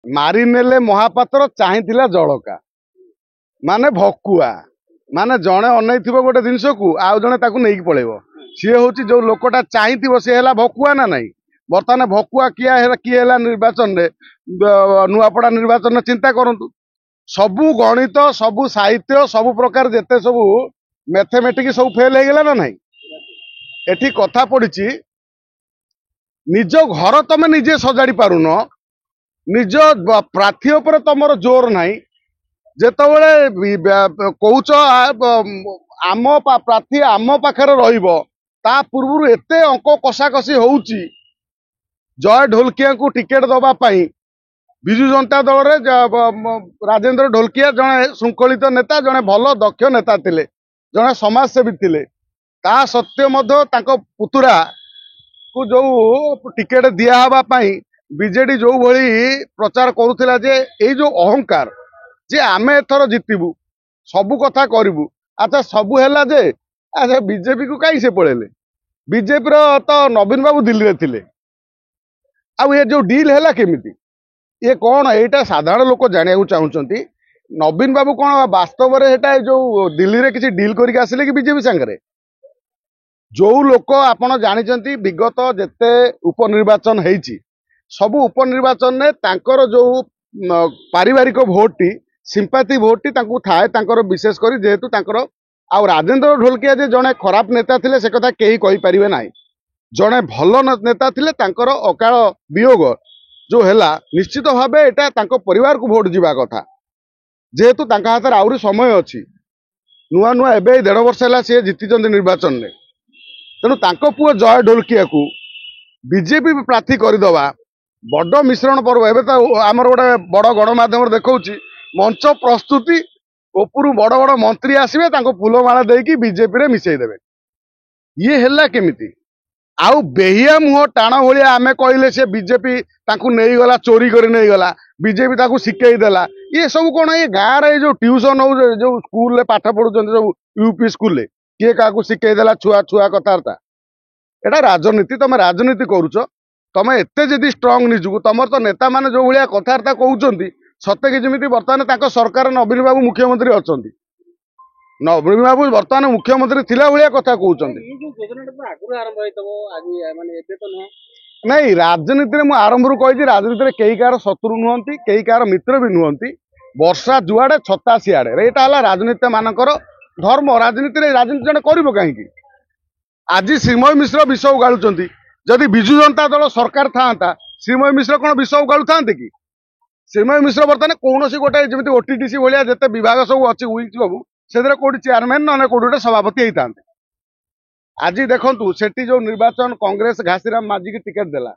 मारिनेले महापात्र चाहिथिला जळका माने भकुआ माने जणे अनैथिबो गोटे जिनिस को आउ जणे ताकू नेइक पळेबो सी होची जो लोकटा चाहिथिबो से हला भकुआ ना नाही बर्तमान भकुआ किए हला निर्वाचन रे नुआपड़ा निर्वाचन चिंता करंतु सबु गणित सबु साहित्य सबु प्रकार जेते सबु मैथमेटिक्स सब फेल हो गला ना नहीं एठी कथा पड़िची निज घर तमे निजे सजाड़ी पारुन निज प्रार्थी उपर तमर जोर नाही जेतबेले कौच आम प्रार्थी आम पाखरे रहिबो ता पूर्व एते अंक कषाकषि होउची जय ढोलकिया को टिकेट दबा पाई विजु जनता दल रे राजेंद्र ढोलकिया जने श्रृंखलित नेता जने भल दक्ष नेता थिले जने समाजसेवी थिले ता सत्य मध्य ताको पुतुरा को जो टिकेट दिया हवा पाई बीजेडी जो भली प्रचार करुथिला जे ए जो अहंकार जे आमे एथर जितबू सबु कथा करिवु अच्छा सबु हैला जे अच्छा बीजेपी को काई से पळेले बीजेपी रो तो नवीन बाबू दिल्ली रे थिले आ ये जो डील हैला केमिति ये कौन एटा साधारण लोक जानिया चाहूचंती नवीन बाबू कौन वास्तव रे एटा जो दिल्ली रे किसी डील करिक आसिले कि बीजेपी संगरे जो लोक आपण जानिचंती विगत जेते उपनिर्वाचन हेची सब उपनिर्वाचन ने तांकर जो पारिवारिक vote T sympathy vote T तांको थाए तांकर विशेष करी जेहेतु तांकर आ राजेंद्र ढोलकिया जे जने खराब नेता थिले से कथा केही कहि परिबे नाही जने भल नेता थिले तांकर अकाल वियोग जो हैला निश्चित भावे एटा तांको परिवार को भोट जीवा कथा जेहेतु तांका हाथ आउरी समय अछि नुआ नुआ एबे 1.5 वर्ष हैला से जीतिचंदी निर्वाचन ने तेणु तांको पुओ जय ढोलकिया को बीजेपी प्रार्थी करदवा बड़ मिश्रण पर्व एवं तो आमर गोटे बड़ गणमाध्यम देखा मंच प्रस्तुति उपरू बड़ बड़ मंत्री आसवे फूलमाला देकी बीजेपी रे मिसईदेवे ये हैला केमिति आउ बेहिया मुह टाण भाया आमे कहले से बीजेपी ताकू नहीं गला चोरी कर नहीं गला बीजेपी ताकू शिखई देला ये सब कौन ये गाँव रे जो ट्यूशन हो जो स्कूल रे पाठ पढ़ुचंत सब यूपी स्कूल रे किए क्या शिखई देला छुआ छुआ कथबार्ता एटा राजनीति तुम राजनीति करुच तुम एते जदि स्ट्रंग निजुक तुम तो नेता माने जो भाया कथबार्ता कहउचंती सत्य कि जमी बर्तमान सरकार नवीन बाबू मुख्यमंत्री अच्छा नवीन बाबू बर्तमान मुख्यमंत्री थिला भाया कथा कहउचंती नहीं राजनीति में आरंभ कही राजनीति में कई कार शत्रु नुहति कई कार मित्र भी नुहति वर्षा जुआड़े छता सियाड़े यहाँ है राजनीति मानकर धर्म राजनीति राजनीति जन कर कहीं आज श्रीमय मिश्र विष उगाड़ुंट जदि विजु जनता दल सरकार था श्रीमय मिश्र कौन विष उगाड़ू था कि श्रीमय मिश्र बर्तमान कौन गोटे जमी ओटीटीसी भाया जिते विभाग सब अच्छी विंग सब से कौटी चेयरमैन ना कौटी गोटे सभापति होता आज देखु सेठी जो निर्वाचन कांग्रेस घासीराम माझी की टिकेट देला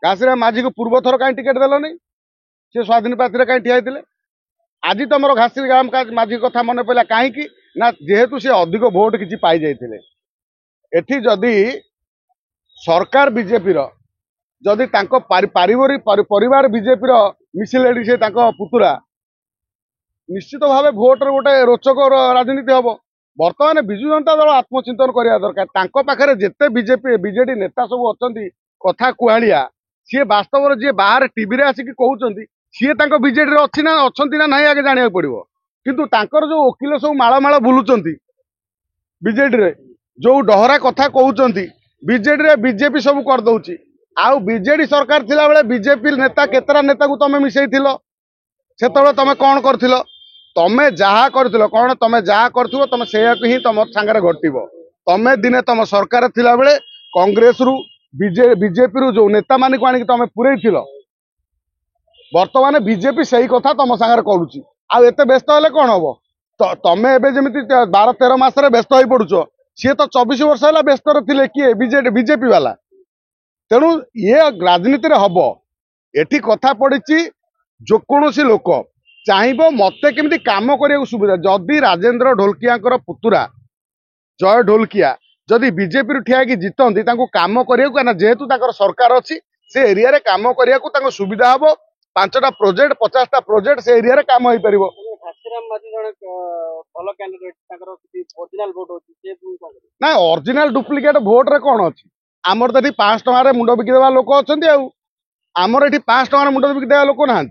घासीराम माझी को पूर्व थर कहीं टिकेट देलनी सी स्वाधीन प्रार्थी कहीं ठिया आज तुम घासीराम माझी कथा मन पड़ा कहीं ना जेहेतु सी अधिक भोट किसी पाई जाइए एठी जदि सरकार बीजेपी जदि पारिवारिक परिवार बीजेपी मिसिलेडी से पुतुरा निश्चित भाव भोट रे गोटे रोचक राजनीति हम बर्तमान विजु जनता दल आत्मचिंतन करने दरकार पाखे जिते बीजेपी बीजेडी नेता सब अच्छा कथा कुआलिया सी वास्तव जी बाहर टीवी रे आसिक कहते सी बीजेडी अच्छी ना अच्छा ना आगे जाना पड़ो किंतु तांकर जो वकिल सब माଳ बुलुंट बीजेडी रे जो डहरा कथा कहते बीजेडी रे बीजेपी सब करदे आउ बीजेडी सरकार थिला बेले बीजेपी नेता केतरा नेता को तमे मिसई थिलो सेतबे तमे कौन करथिलो तमे जहा करथिलो कौन तमे जहा करथिबो तमे सेया को ही तम संगे घटिबो तमे दिने तम सरकार थिला बेले कांग्रेस रु बीजेपी रु जो नेता माने को आनी तमे पुरई थिलो वर्तमान बीजेपी सही कथा तम संगे करूची आ एते व्यस्त हेले कौन हबो तमे एबे जेमिति 12-13 मास रे व्यस्त होई पडुचो सी तो 24 वर्ष है व्यस्त थे किए बीजेपी वाला तेणु ये राजनीति रे हम एठी कथा पड़ी जो कौन लोक चाहब मत केमी कम करने सुविधा जदि राजेंद्र ढोलकिया पुतुरा जय ढोलकिया जदि बीजेपी ठिया जितती कम करने जेहेतु सरकार अच्छी से एरिया रे काम करने सुविधा हम 5टा प्रोजेक्ट 50टा प्रोजेक्ट से एरिया रे काम हो पार ना ओरिजिनल डुप्लिकेट भोट रे कौन अच्छी आमर तो 5 टकर मुंड बिकिदेवा लोक अच्छा आमर ये 5 टकर मुंड बिकिदेवा लोक ना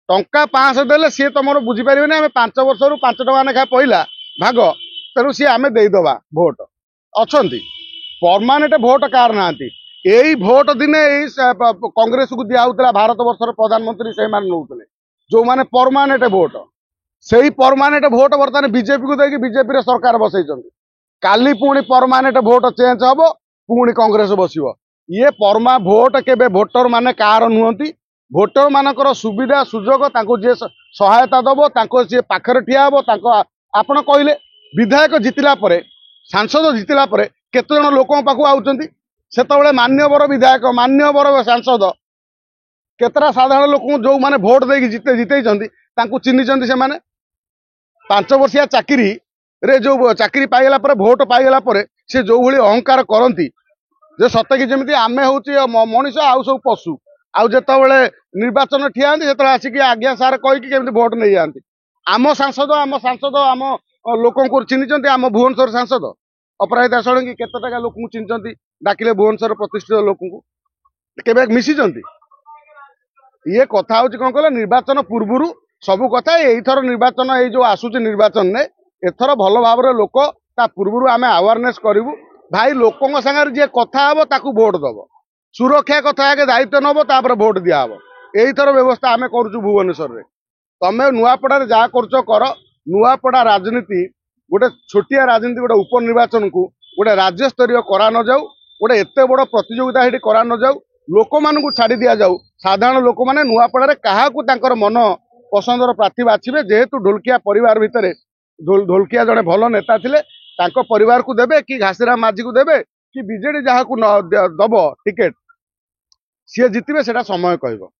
ଟଙ୍କା 500 ଦେଲେ ସିଏ ତମର ବୁଝିପାରିବେନି ଆମେ 5 ବର୍ଷରୁ 5 ଟଙ୍କା ଲେଖା ପଇଲା ଭାଗ ତେଣୁ ସିଏ ଆମେ ଦେଇଦବା ଭୋଟ ଅଛନ୍ତି परमानेंट भोट कार नांती एई भोट दिने कांग्रेस को दिया होता भारत वर्षर प्रधानमंत्री से नौते जो माने परमानेंट भोट से ही परमानेंट भोट बर्तमान बीजेपी को देकी बीजेपी सरकार बसई काली पुणी परमानेंट भोट चेंज हम पुणी कांग्रेस बसिबो ये परमा भोट केबे भोटर माने कार नुहंती भोटर मानकर सुविधा सुजोग तांको जे सहायता दबो तांको जे पाखरे ठिया हबो तांको आपण कहले विधायक जितिला परे सांसद जितिला परे केते जण लोकन पाखु आउचंती सेतबेले मान्यवर विधायक मान्यवर सांसद केतरा साधारण लोक जो माने भोट देकी जिते तांको चिन्हिचंती से माने 5 वर्षिया चाकरी रे जो चाकरी पाइला परे भोट पाइला परे से जो भली अहंकार करंती जे सत्य कि जेमिति आमे होची मनीष आउ सब पशु आउ जेतबेले निर्वाचन ठियांती सेतबेले आसिकी आज्ञा सार कहि कि केमिति भोट नै जांती आम सांसद आम लोकन को चिन्हिचंती आम भुवनेश्वर सांसद अपराजिता षडंगी केते टका लोक चिन्हचंती डाकिले भुवनेश्वर प्रतिष्ठित लोक केबे मिसिचंती ये कथा होची कोन कहले निर्वाचन पूर्वरु सबु कथा एथर निर्वाचन ए जो आसुची निर्वाचन ने एथर भल भाव लोक ता पूर्वरु आमे अवेयरनेस करिवु भाई लोकन संगे जे कथा हबो ताकू भोट दबो सुरक्षा कथा आगे दायित्व नबो तापर भोट दिया हबो एथर व्यवस्था आमे करूछु भुवनेश्वर रे तमे नुआपड़ा रे जा करछो कर नुआपड़ा राजनीति गोटे छोटिया राजनीति गोटे उपनिर्वाचन को गोटे राज्य स्तरीय करा न जाऊ गोटे एते बड़ प्रतियोगिता हेटी करा न जाऊ लोक मानकु छाड़ी दिया जाऊ साधारण लोक माने नुआपड़ा रे काहाकू तांकर मन पसंदर प्रार्थी बाछिबे जेहेतु ढोलकिया परिवार भितरे ढोलकिया जड़े भल नेता थिले तांको परिवार को देबे कि घासीराम माझी को देबे कि बीजेडी जहाकू दब टिकेट सी जितबे सेटा समय कहबो।